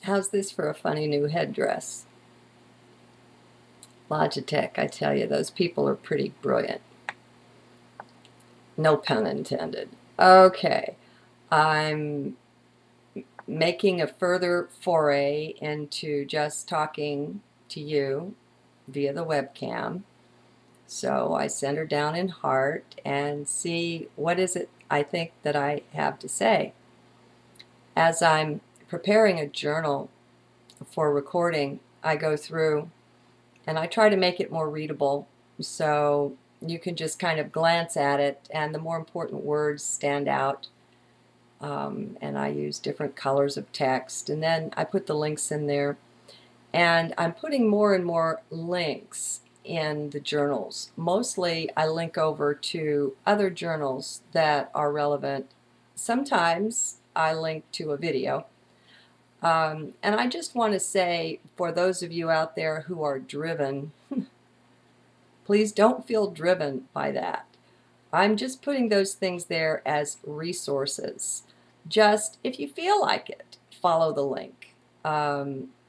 How's this for a funny new headdress? Logitech, I tell you, those people are pretty brilliant. No pun intended. Okay, I'm making a further foray into just talking to you via the webcam. So I send her down in heart and see what is it I think that I have to say. As I'm preparing a journal for recording, I go through and I try to make it more readable so you can just kind of glance at it and the more important words stand out. And I use different colors of text, and then I put the links in there, and I'm putting more and more links in the journals. Mostly I link over to other journals that are relevant. Sometimes I link to a video. And I just want to say, for those of you out there who are driven, please don't feel driven by that. I'm just putting those things there as resources. Just, if you feel like it, follow the link.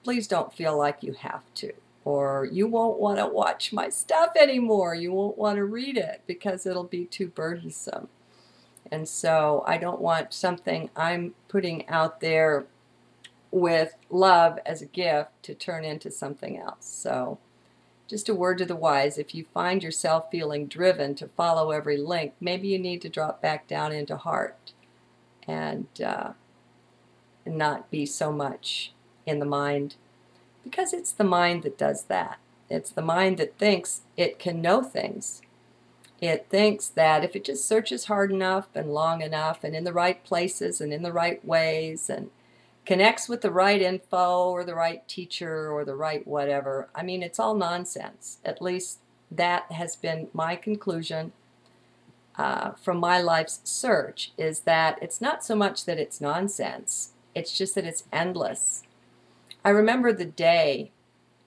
Please don't feel like you have to, or you won't want to watch my stuff anymore. You won't want to read it because it'll be too burdensome. And so I don't want something I'm putting out there with love as a gift to turn into something else. So just a word to the wise, if you find yourself feeling driven to follow every link, maybe you need to drop back down into heart and not be so much in the mind, because it's the mind that does that. It's the mind that thinks it can know things. It thinks that if it just searches hard enough and long enough and in the right places and in the right ways and connects with the right info or the right teacher or the right whatever. I mean, it's all nonsense. At least that has been my conclusion from my life's search, is that it's not so much that it's nonsense, it's just that it's endless. I remember the day,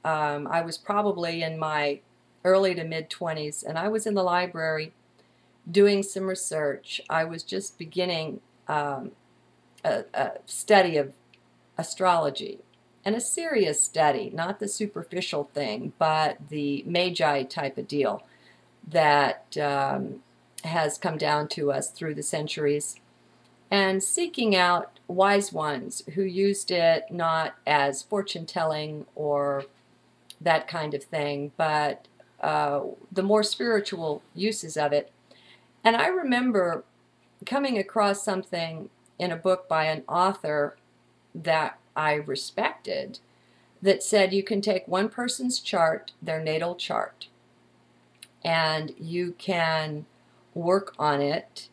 I was probably in my early to mid-20s, and I was in the library doing some research. I was just beginning a study of astrology, and a serious study, not the superficial thing, but the magi type of deal that has come down to us through the centuries, and seeking out wise ones who used it not as fortune telling or that kind of thing, but the more spiritual uses of it. And I remember coming across something in a book by an author that I respected that said you can take one person's chart, their natal chart, and you can work on it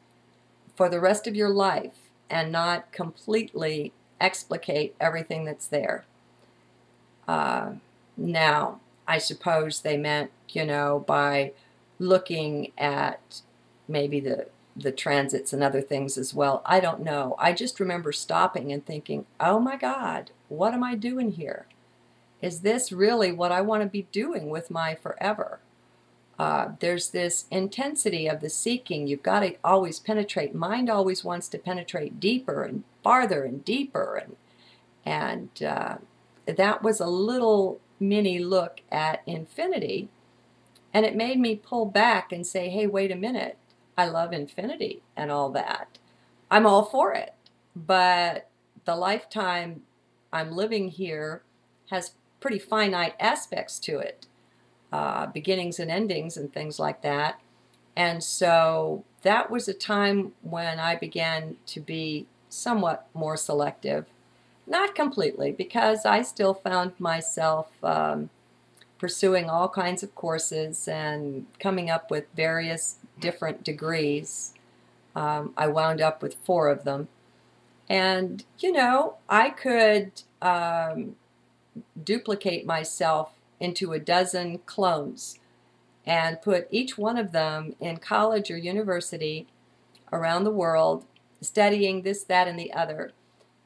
for the rest of your life and not completely explicate everything that's there. Now, I suppose they meant, you know, by looking at maybe the transits and other things as well. I don't know. I just remember stopping and thinking, oh my God, what am I doing here? Is this really what I want to be doing with my forever? There's this intensity of the seeking. You've got to always penetrate. Mind always wants to penetrate deeper and farther and deeper. And that was a little mini look at infinity. And it made me pull back and say, hey, wait a minute. I love infinity and all that. I'm all for it. But the lifetime I'm living here has pretty finite aspects to it. Beginnings and endings and things like that. And so that was a time when I began to be somewhat more selective. Not completely, because I still found myself pursuing all kinds of courses and coming up with various different degrees. I wound up with 4 of them. And, you know, I could duplicate myself into a dozen clones and put each one of them in college or university around the world, studying this, that, and the other,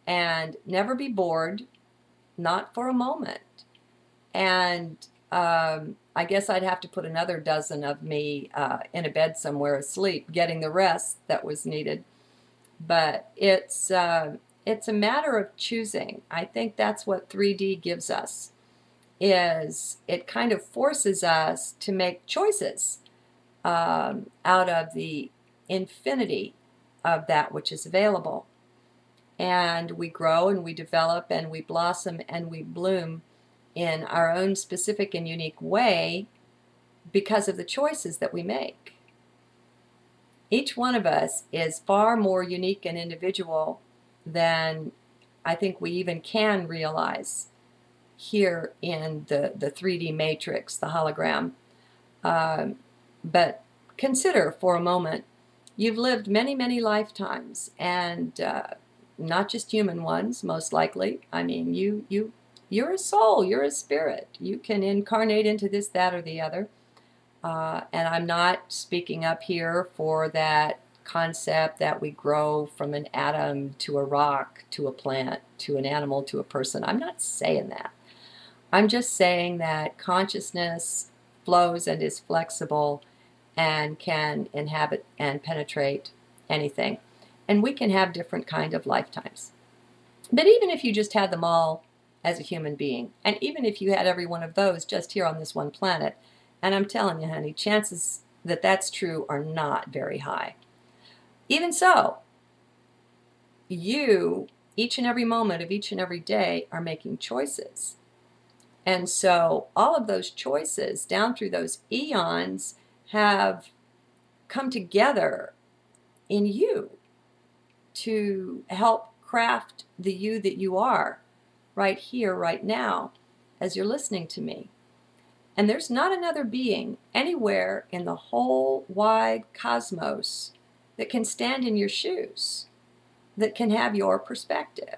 and never be bored, not for a moment. And I guess I'd have to put another dozen of me in a bed somewhere asleep, getting the rest that was needed. But it's it's a matter of choosing. I think that's what 3D gives us, is it kind of forces us to make choices out of the infinity of that which is available. And we grow and we develop and we blossom and we bloom in our own specific and unique way because of the choices that we make. Each one of us is far more unique and individual than I think we even can realize here in the 3D matrix, the hologram. But consider for a moment, you've lived many, many lifetimes, and not just human ones, most likely. I mean, you're a soul, you're a spirit. You can incarnate into this, that, or the other. And I'm not speaking up here for that concept that we grow from an atom to a rock, to a plant, to an animal, to a person. I'm not saying that. I'm just saying that consciousness flows and is flexible and can inhabit and penetrate anything. And we can have different kind of lifetimes. But even if you just had them all as a human being, and even if you had every one of those just here on this one planet, and I'm telling you, honey, chances that that's true are not very high. Even so, you, each and every moment of each and every day, are making choices. And so all of those choices down through those eons have come together in you to help craft the you that you are right here, right now, as you're listening to me. And there's not another being anywhere in the whole wide cosmos that can stand in your shoes, that can have your perspective.